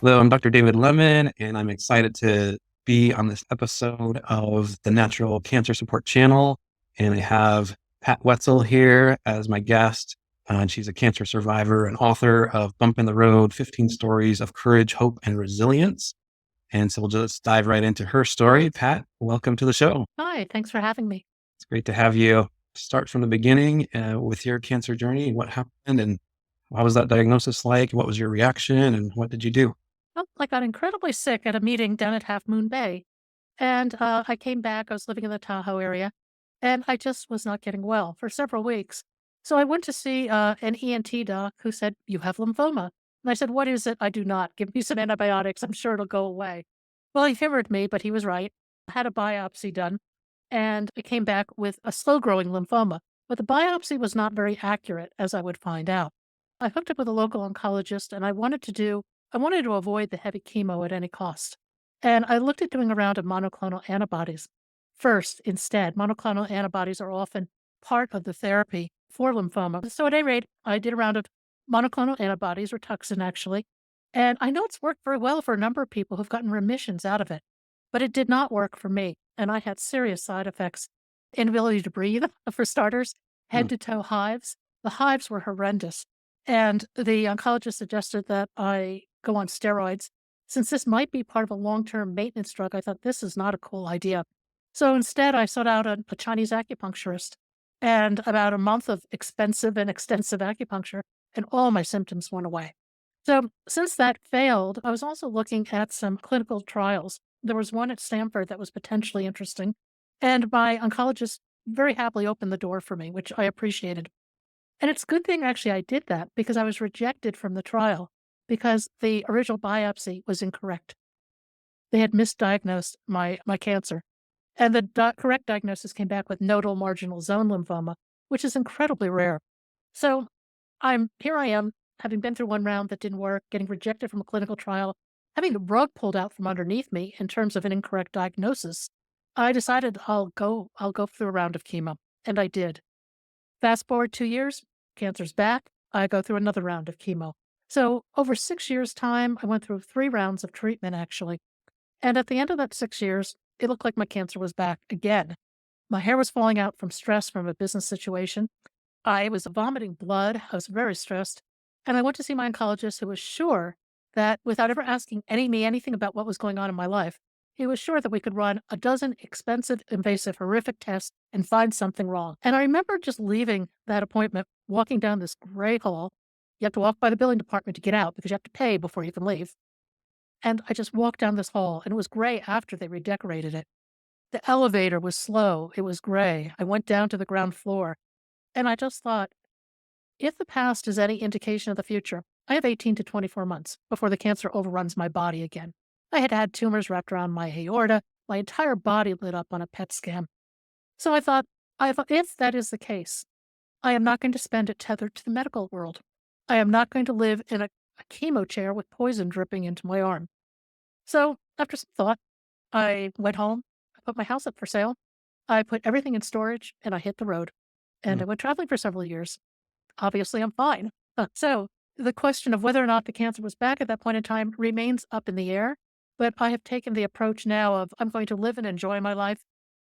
Hello, I'm Dr. David Lemmon, and I'm excited to be on this episode of the Natural Cancer Support Channel. And I have Pat Wetzel here as my guest. And she's a cancer survivor and author of Bump in the Road, 15 Stories of Courage, Hope, and Resilience. And so we'll just dive right into her story. Pat, welcome to the show. Hi, thanks for having me. It's great to have you. Start from the beginning with your cancer journey. What happened and how was that diagnosis like? What was your reaction and what did you do? Well, I got incredibly sick at a meeting down at Half Moon Bay. And I came back. I was living in the Tahoe area, and I just was not getting well for several weeks. So I went to see an ENT doc who said, "You have lymphoma." And I said, "What is it?" "I do not. Give me some antibiotics. I'm sure it'll go away." Well, he humored me, but he was right. I had a biopsy done, and it came back with a slow growing lymphoma. But the biopsy was not very accurate, as I would find out. I hooked up with a local oncologist, and I wanted to avoid the heavy chemo at any cost. And I looked at doing a round of monoclonal antibodies first instead. Monoclonal antibodies are often part of the therapy for lymphoma. So at any rate, I did a round of monoclonal antibodies, Rituxan actually. And I know it's worked very well for a number of people who've gotten remissions out of it, but it did not work for me. And I had serious side effects: inability to breathe, for starters, Hmm. head to toe hives. The hives were horrendous. And the oncologist suggested that I go on steroids. Since this might be part of a long-term maintenance drug, I thought this is not a cool idea. So instead, I sought out a Chinese acupuncturist and about a month of expensive and extensive acupuncture, and all my symptoms went away. So since that failed, I was also looking at some clinical trials. There was one at Stanford that was potentially interesting, and my oncologist very happily opened the door for me, which I appreciated. And it's a good thing actually I did that because I was rejected from the trial because the original biopsy was incorrect. They had misdiagnosed my cancer. And the correct diagnosis came back with nodal marginal zone lymphoma, which is incredibly rare. So here I am, having been through one round that didn't work, getting rejected from a clinical trial, having the rug pulled out from underneath me in terms of an incorrect diagnosis. I decided I'll go through a round of chemo. And I did. Fast forward 2 years, cancer's back. I go through another round of chemo. So over 6 years' time, I went through 3 rounds of treatment actually. And at the end of that 6 years, it looked like my cancer was back again. My hair was falling out from stress from a business situation. I was vomiting blood. I was very stressed. And I went to see my oncologist who was sure that without ever asking me anything about what was going on in my life, he was sure that we could run a dozen expensive, invasive, horrific tests and find something wrong. And I remember just leaving that appointment, walking down this gray hall. You have to walk by the billing department to get out because you have to pay before you can leave. And I just walked down this hall, and it was gray after they redecorated it. The elevator was slow. It was gray. I went down to the ground floor, and I just thought, if the past is any indication of the future, I have 18 to 24 months before the cancer overruns my body again. I had had tumors wrapped around my aorta. My entire body lit up on a PET scan. So I thought, if that is the case, I am not going to spend it tethered to the medical world. I am not going to live in a chemo chair with poison dripping into my arm. So after some thought, I went home. I put my house up for sale. I put everything in storage and I hit the road. And Hmm. I went traveling for several years. Obviously, I'm fine. So the question of whether or not the cancer was back at that point in time remains up in the air. But I have taken the approach now of I'm going to live and enjoy my life.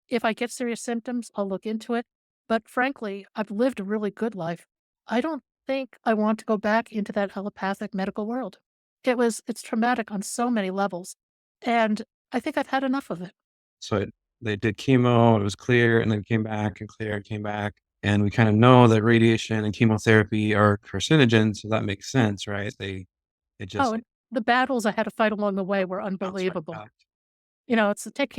If I get serious symptoms, I'll look into it. But frankly, I've lived a really good life. I don't think I want to go back into that allopathic medical world. It's traumatic on so many levels. And I think I've had enough of it. So they did chemo, it was clear, and then came back and clear and came back. And we kind of know that radiation and chemotherapy are carcinogens, so that makes sense, right? It Oh, just and the battles I had to fight along the way were bounce right unbelievable. back. It's take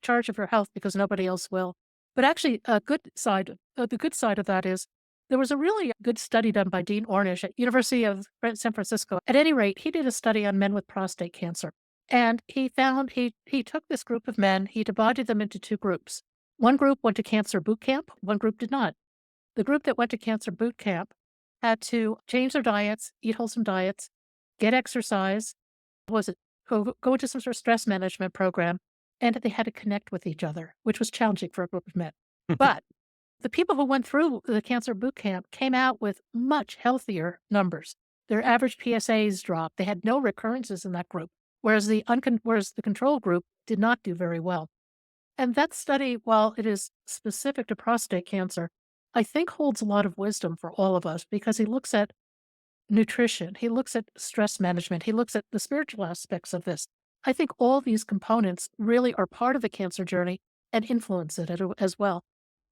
charge of your health because nobody else will. But actually, the good side of that is there was a really good study done by Dean Ornish at University of San Francisco. At any rate, he did a study on men with prostate cancer. And he found he took this group of men, he divided them into two groups. One group went to cancer boot camp, one group did not. The group that went to cancer boot camp had to change their diets, eat wholesome diets, get exercise, was it go into some sort of stress management program, and they had to connect with each other, which was challenging for a group of men. But the people who went through the cancer boot camp came out with much healthier numbers. Their average PSAs dropped. They had no recurrences in that group, whereas whereas the control group did not do very well. And that study, while it is specific to prostate cancer, I think holds a lot of wisdom for all of us because he looks at nutrition, he looks at stress management, he looks at the spiritual aspects of this. I think all these components really are part of the cancer journey and influence it as well.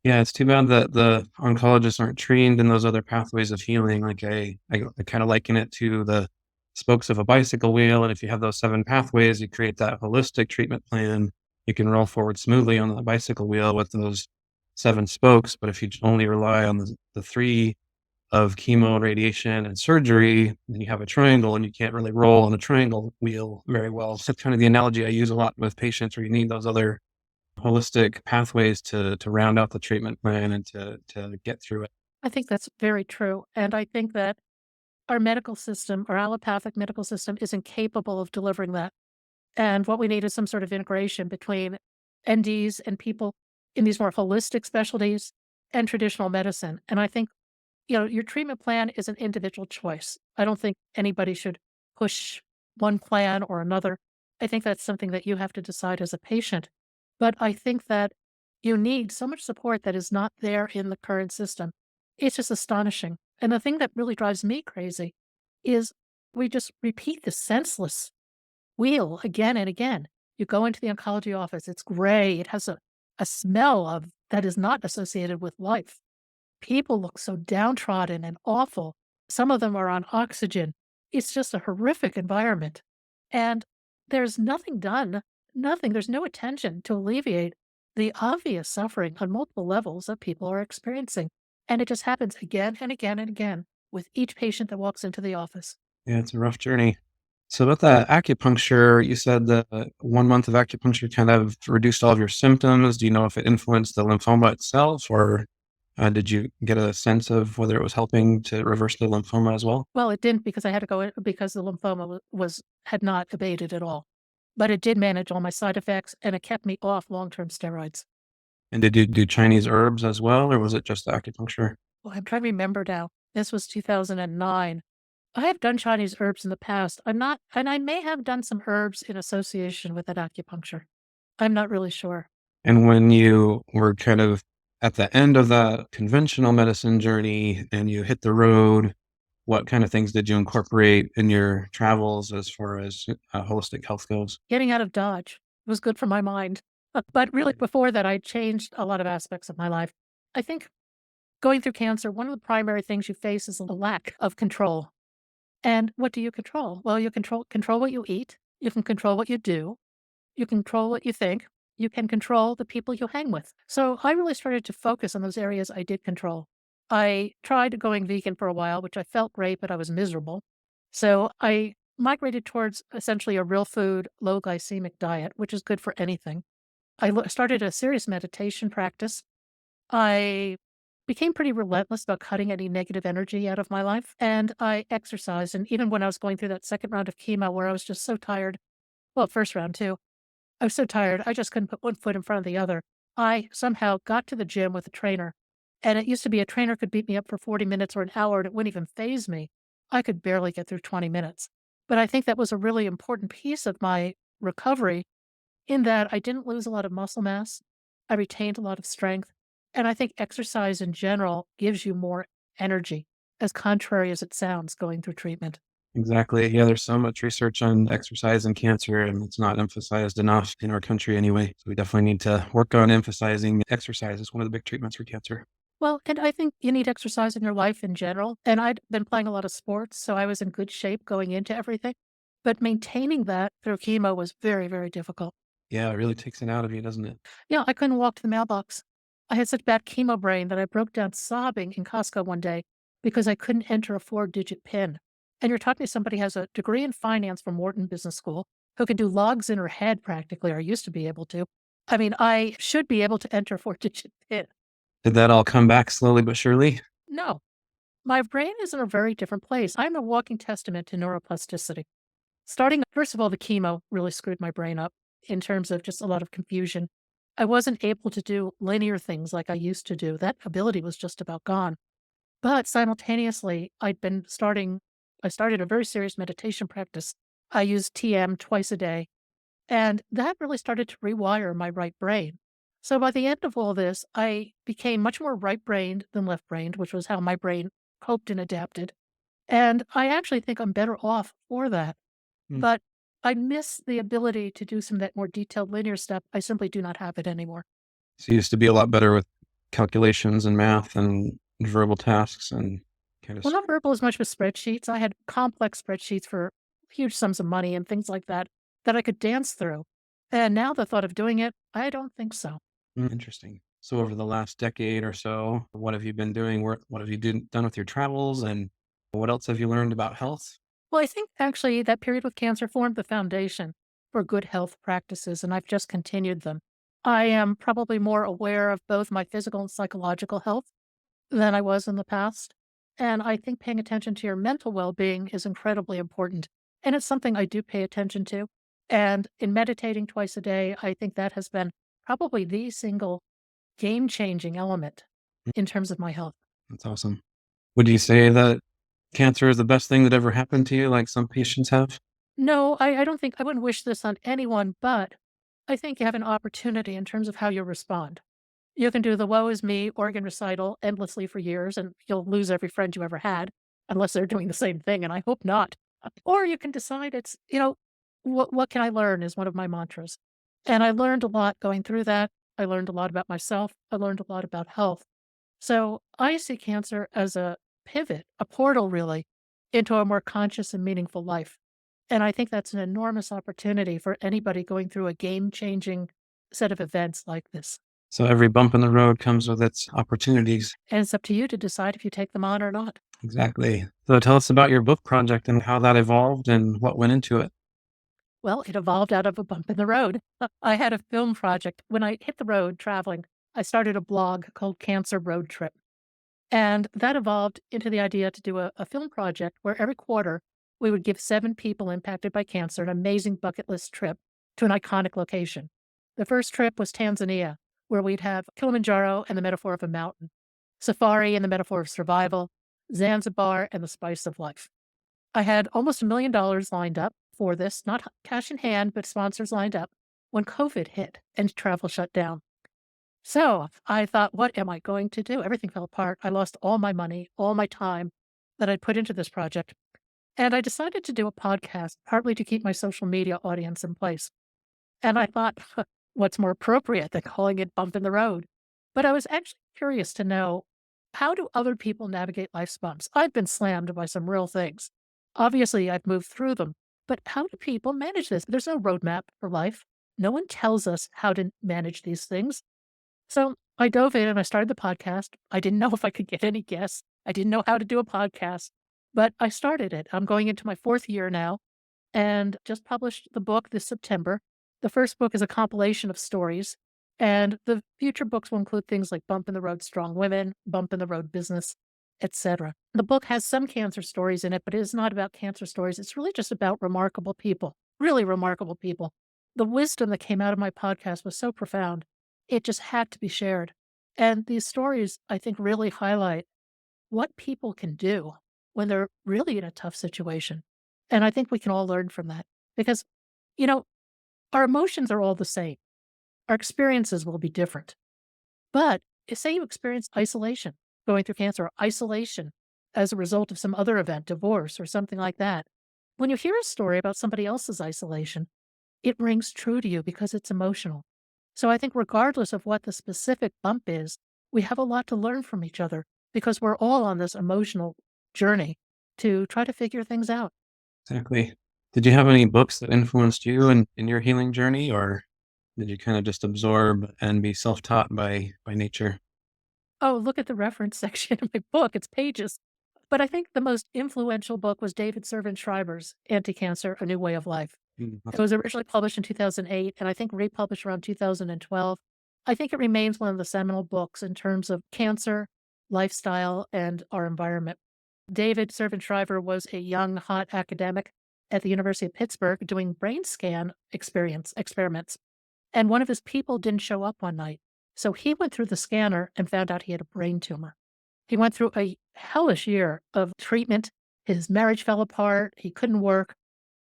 Yeah, it's too bad that the oncologists aren't trained in those other pathways of healing. Like I kind of liken it to the spokes of a bicycle wheel. And if you have those 7 pathways, you create that holistic treatment plan. You can roll forward smoothly on the bicycle wheel with those 7 spokes. But if you only rely on the 3 of chemo, radiation, and surgery, then you have a triangle and you can't really roll on a triangle wheel very well. So that's kind of the analogy I use a lot with patients where you need those other holistic pathways to round out the treatment plan and to get through it. I think that's very true. And I think that our medical system, our allopathic medical system, is incapable of delivering that. And what we need is some sort of integration between NDs and people in these more holistic specialties and traditional medicine. And I think, your treatment plan is an individual choice. I don't think anybody should push one plan or another. I think that's something that you have to decide as a patient. But I think that you need so much support that is not there in the current system. It's just astonishing. And the thing that really drives me crazy is we just repeat this senseless wheel again and again. You go into the oncology office, it's gray, it has a smell of that is not associated with life. People look so downtrodden and awful. Some of them are on oxygen. It's just a horrific environment. And there's nothing done, nothing, there's no attention to alleviate the obvious suffering on multiple levels that people are experiencing. And it just happens again and again and again with each patient that walks into the office. Yeah, it's a rough journey. So about that acupuncture, you said that 1 month of acupuncture kind of reduced all of your symptoms. Do you know if it influenced the lymphoma itself, or did you get a sense of whether it was helping to reverse the lymphoma as well? Well, it didn't because I had to go in because the lymphoma had not abated at all. But it did manage all my side effects and it kept me off long-term steroids. And did you do Chinese herbs as well, or was it just the acupuncture? Well, I'm trying to remember now. This was 2009. I have done Chinese herbs in the past. And I may have done some herbs in association with that acupuncture. I'm not really sure. And when you were kind of at the end of that conventional medicine journey and you hit the road, what kind of things did you incorporate in your travels as far as holistic health goes? Getting out of Dodge was good for my mind. But really, before that, I changed a lot of aspects of my life. I think going through cancer, one of the primary things you face is a lack of control. And what do you control? Well, you control what you eat. You can control what you do. You control what you think. You can control the people you hang with. So I really started to focus on those areas I did control. I tried going vegan for a while, which I felt great, but I was miserable. So I migrated towards essentially a real food, low glycemic diet, which is good for anything. Started a serious meditation practice. I became pretty relentless about cutting any negative energy out of my life, and I exercised. And even when I was going through that second round of chemo where I was just so tired, well, first round too, I was so tired, I just couldn't put one foot in front of the other. I somehow got to the gym with a trainer, and it used to be a trainer could beat me up for 40 minutes or an hour, and it wouldn't even phase me. I could barely get through 20 minutes. But I think that was a really important piece of my recovery in that I didn't lose a lot of muscle mass. I retained a lot of strength. And I think exercise in general gives you more energy, as contrary as it sounds going through treatment. Exactly. Yeah, there's so much research on exercise and cancer, and it's not emphasized enough in our country anyway. So we definitely need to work on emphasizing exercise as one of the big treatments for cancer. Well, and I think you need exercise in your life in general. And I'd been playing a lot of sports, so I was in good shape going into everything. But maintaining that through chemo was very, very difficult. Yeah, it really takes it out of you, doesn't it? Yeah, I couldn't walk to the mailbox. I had such bad chemo brain that I broke down sobbing in Costco one day because I couldn't enter a 4-digit PIN. And you're talking to somebody who has a degree in finance from Wharton Business School who can do logs in her head practically, or used to be able to. I mean, I should be able to enter a 4-digit PIN. Did that all come back slowly but surely? No, my brain is in a very different place. I'm a walking testament to neuroplasticity. Starting, first of all, the chemo really screwed my brain up in terms of just a lot of confusion. I wasn't able to do linear things like I used to do. That ability was just about gone. But simultaneously, I'd been starting I started a very serious meditation practice. I used TM twice a day, and that really started to rewire my right brain. So by the end of all this, I became much more right brained than left brained, which was how my brain coped and adapted. And I actually think I'm better off for that. Mm. But I miss the ability to do some of that more detailed linear stuff. I simply do not have it anymore. So you used to be a lot better with calculations and math and verbal tasks and kind of Well, not verbal as much with spreadsheets. I had complex spreadsheets for huge sums of money and things like that that I could dance through. And now the thought of doing it, I don't think so. Interesting. So over the last decade or so, what have you been doing? What have you done with your travels, and what else have you learned about health? Well, I think actually that period with cancer formed the foundation for good health practices, and I've just continued them. I am probably more aware of both my physical and psychological health than I was in the past. And I think paying attention to your mental well being is incredibly important. And it's something I do pay attention to. And in meditating twice a day, I think that has been probably the single game changing element Mm. in terms of my health. That's awesome. Would you say that cancer is the best thing that ever happened to you, like some patients have? No, I don't think I wouldn't wish this on anyone, but I think you have an opportunity in terms of how you respond. You can do the woe is me organ recital endlessly for years, and you'll lose every friend you ever had, unless they're doing the same thing, and I hope not. Or you can decide it's, what can I learn is one of my mantras. And I learned a lot going through that. I learned a lot about myself. I learned a lot about health. So I see cancer as a pivot, a portal really, into a more conscious and meaningful life. And I think that's an enormous opportunity for anybody going through a game changing set of events like this. So every bump in the road comes with its opportunities. And it's up to you to decide if you take them on or not. Exactly. So tell us about your book project and how that evolved and what went into it. Well, it evolved out of a bump in the road. I had a film project. When I hit the road traveling, I started a blog called Cancer Road Trip. And that evolved into the idea to do a film project where every quarter we would give 7 people impacted by cancer an amazing bucket list trip to an iconic location. The first trip was Tanzania, where we'd have Kilimanjaro and the metaphor of a mountain, safari and the metaphor of survival, Zanzibar and the spice of life. I had almost $1 million lined up for this, not cash in hand, but sponsors lined up when COVID hit and travel shut down. So I thought, what am I going to do? Everything fell apart. I lost all my money, all my time that I'd put into this project. And I decided to do a podcast, partly to keep my social media audience in place. And I thought, what's more appropriate than calling it Bump in the Road? But I was actually curious to know, how do other people navigate life's bumps? I've been slammed by some real things. Obviously, I've moved through them. But how do people manage this? There's no roadmap for life. No one tells us how to manage these things. So I dove in and I started the podcast. I didn't know if I could get any guests. I didn't know how to do a podcast, but I started it. I'm going into my 4th year now and just published the book this September. The first book is a compilation of stories, and the future books will include things like Bump in the Road Strong Women, Bump in the Road Business, etc. The book has some cancer stories in it, but it is not about cancer stories. It's really just about remarkable people, really remarkable people. The wisdom that came out of my podcast was so profound. It just had to be shared. And these stories, I think, really highlight what people can do when they're really in a tough situation. And I think we can all learn from that because, you know, our emotions are all the same. Our experiences will be different. But say you experience isolation going through cancer, or isolation as a result of some other event, divorce or something like that. When you hear a story about somebody else's isolation, it rings true to you because it's emotional. So I think regardless of what the specific bump is, we have a lot to learn from each other because we're all on this emotional journey to try to figure things out. Exactly. Did you have any books that influenced you in your healing journey, or did you kind of just absorb and be self-taught by nature? Oh, look at the reference section in my book. It's pages. But I think the most influential book was David Servan Schreiber's Anti-Cancer, A New Way of Life. It was originally published in 2008 and I think republished around 2012. I think it remains one of the seminal books in terms of cancer, lifestyle, and our environment. David Servan Shriver was a young, hot academic at the University of Pittsburgh doing brain scan experiments. And one of his people didn't show up one night. So he went through the scanner and found out he had a brain tumor. He went through a hellish year of treatment His marriage fell apart. He couldn't work.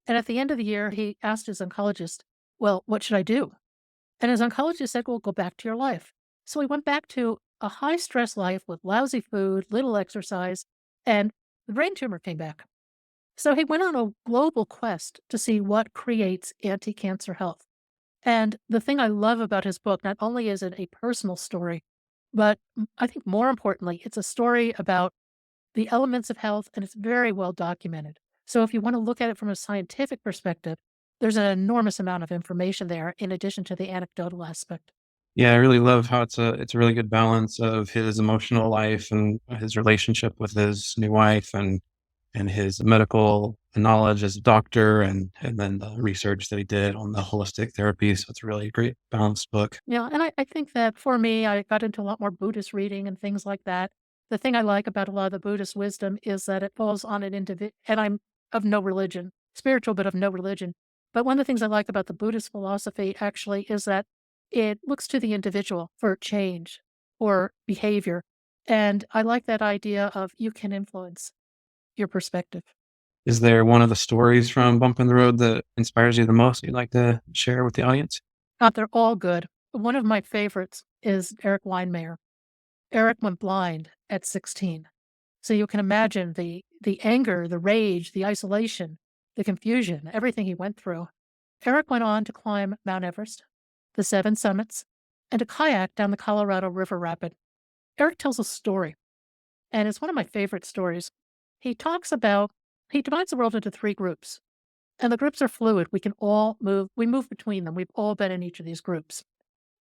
And at the end of the year, he asked his oncologist, well, what should I do? And his oncologist said, well, go back to your life. So he went back to a high stress life with lousy food, little exercise, and the brain tumor came back. So he went on a global quest to see what creates anti cancer health. And the thing I love about his book, not only is it a personal story, but I think more importantly, it's a story about the elements of health and it's very well documented. So if you want to look at it from a scientific perspective, there's an enormous amount of information there in addition to the anecdotal aspect. Yeah, I really love how it's a really good balance of his emotional life and his relationship with his new wife and his medical knowledge as a doctor and then the research that he did on the holistic therapy. So it's a really great balanced book. Yeah, and I think that for me, I got into a lot more Buddhist reading and things like that. The thing I like about a lot of the Buddhist wisdom is that it falls on an individual, and I'm of no religion, spiritual, but of no religion. But one of the things I like about the Buddhist philosophy actually is that it looks to the individual for change or behavior. And I like that idea of you can influence your perspective. Is there one of the stories from Bump in the Road that inspires you the most you'd like to share with the audience? They're all good. One of my favorites is Eric Weinmayer. Eric went blind at 16. So you can imagine the anger, the rage, the isolation, the confusion, everything he went through. Eric went on to climb Mount Everest, the seven summits, and to kayak down the Colorado River Rapid. Eric tells a story, and it's one of my favorite stories. He talks about he divides the world into three groups, and the groups are fluid. We can all move, we move between them. We've all been in each of these groups.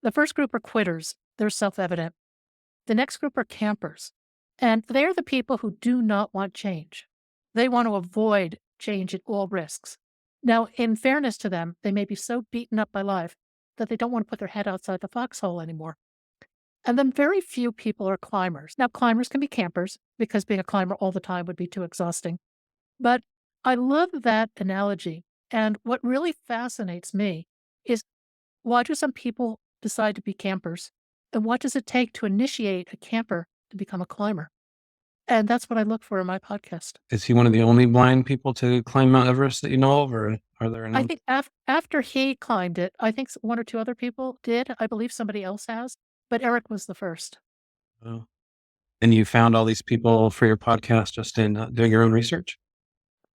The first group are quitters, they're self evident. The next group are campers, and they're the people who do not want change. They want to avoid change at all risks. Now, in fairness to them, they may be so beaten up by life that they don't want to put their head outside the foxhole anymore. And then very few people are climbers. Now, climbers can be campers because being a climber all the time would be too exhausting. But I love that analogy. And what really fascinates me is why do some people decide to be campers? And what does it take to initiate a camper to become a climber? And that's what I look for in my podcast. Is he one of the only blind people to climb Mount Everest that you know of, or are there a I number? think after he climbed it, I think one or two other people did. I believe somebody else has, but Eric was the first. Oh. And you found all these people for your podcast just in doing your own research?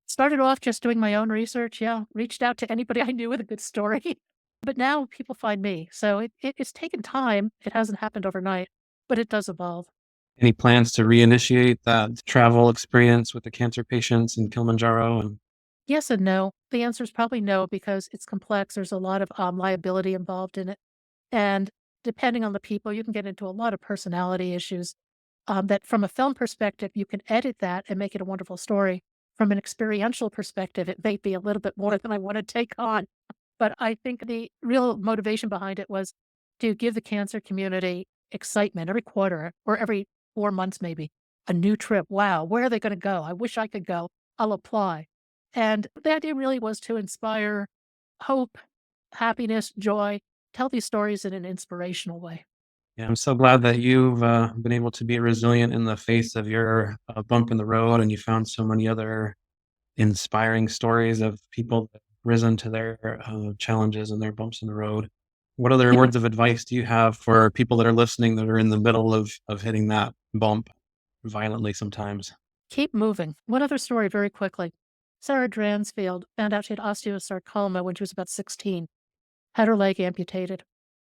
Started off just doing my own research. Yeah, reached out to anybody I knew with a good story. But now people find me. So it's taken time. It hasn't happened overnight, but it does evolve. Any plans to reinitiate that travel experience with the cancer patients in Kilimanjaro? And Yes and no. The answer is probably no because it's complex. There's a lot of liability involved in it. And depending on the people, you can get into a lot of personality issues that from a film perspective, you can edit that and make it a wonderful story. From an experiential perspective, it may be a little bit more than I want to take on. But I think the real motivation behind it was to give the cancer community excitement every quarter or every 4 months, maybe a new trip. Wow, where are they going to go? I wish I could go. I'll apply. And the idea really was to inspire hope, happiness, joy, tell these stories in an inspirational way. yeah, I'm so glad that you've been able to be resilient in the face of your bump in the road and you found so many other inspiring stories of people that risen to their challenges and their bumps in the road. What other Yeah, words of advice do you have for people that are listening that are in the middle of hitting that bump violently sometimes? keep moving. One other story, very quickly. Sarah Dransfield found out she had osteosarcoma when she was about 16, had her leg amputated.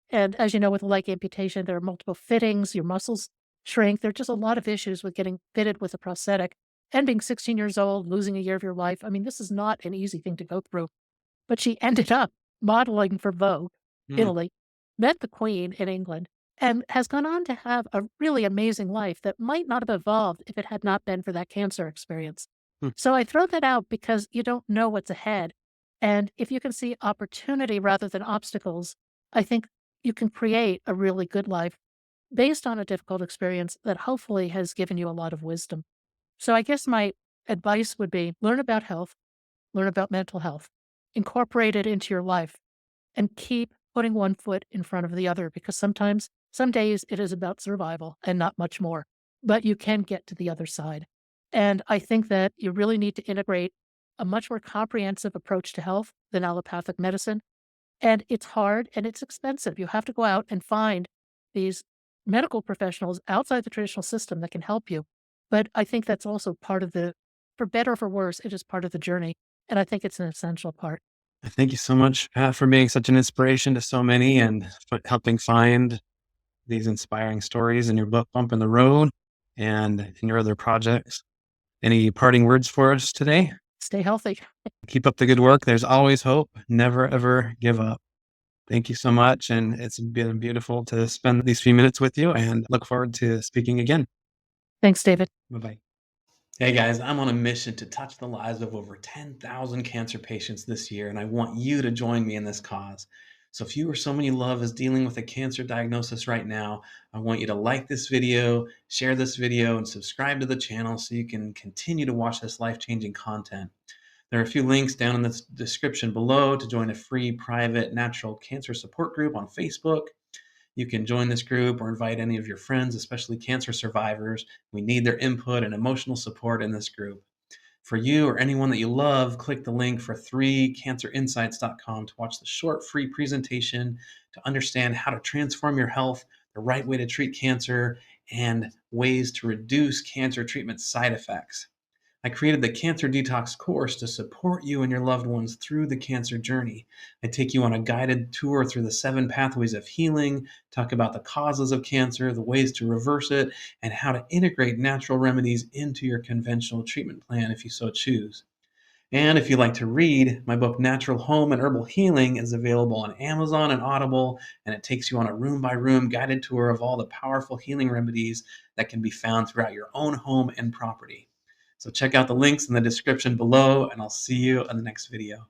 And as you know, with a leg amputation, there are multiple fittings, your muscles shrink. There are just a lot of issues with getting fitted with a prosthetic. And being 16 years old, losing a year of your life, I mean, this is not an easy thing to go through. But she ended up modeling for Vogue, Hmm. Italy, met the Queen in England, and has gone on to have a really amazing life that might not have evolved if it had not been for that cancer experience. Hmm. So I throw that out because you don't know what's ahead. And if you can see opportunity rather than obstacles, I think you can create a really good life based on a difficult experience that hopefully has given you a lot of wisdom. So I guess my advice would be learn about health, learn about mental health, incorporate it into your life, and keep putting one foot in front of the other because sometimes, some days it is about survival and not much more, but you can get to the other side. And I think that you really need to integrate a much more comprehensive approach to health than allopathic medicine. And it's hard and it's expensive. You have to go out and find these medical professionals outside the traditional system that can help you. But I think that's also part of for better or for worse, it is part of the journey. And I think it's an essential part. Thank you so much, Pat, for being such an inspiration to so many and helping find these inspiring stories in your book, Bump in the Road, and in your other projects. Any parting words for us today? Stay healthy. Keep up the good work. There's always hope. Never, ever give up. Thank you so much. And it's been beautiful to spend these few minutes with you and look forward to speaking again. Thanks, David. Bye-bye. Hey guys, I'm on a mission to touch the lives of over 10,000 cancer patients this year, and I want you to join me in this cause. So if you or someone you love is dealing with a cancer diagnosis right now, I want you to like this video, share this video, and subscribe to the channel so you can continue to watch this life-changing content. There are a few links down in the description below to join a free private natural cancer support group on Facebook. You can join this group or invite any of your friends, especially cancer survivors. We need their input and emotional support in this group. For you or anyone that you love, click the link for 3cancerinsights.com to watch the short free presentation to understand how to transform your health, the right way to treat cancer, and ways to reduce cancer treatment side effects. I created the Cancer Detox course to support you and your loved ones through the cancer journey. I take you on a guided tour through the 7 pathways of healing, talk about the causes of cancer, the ways to reverse it, and how to integrate natural remedies into your conventional treatment plan if you so choose. And if you like to read, my book Natural Home and Herbal Healing is available on Amazon and Audible, and it takes you on a room by room guided tour of all the powerful healing remedies that can be found throughout your own home and property. So check out the links in the description below, and I'll see you in the next video.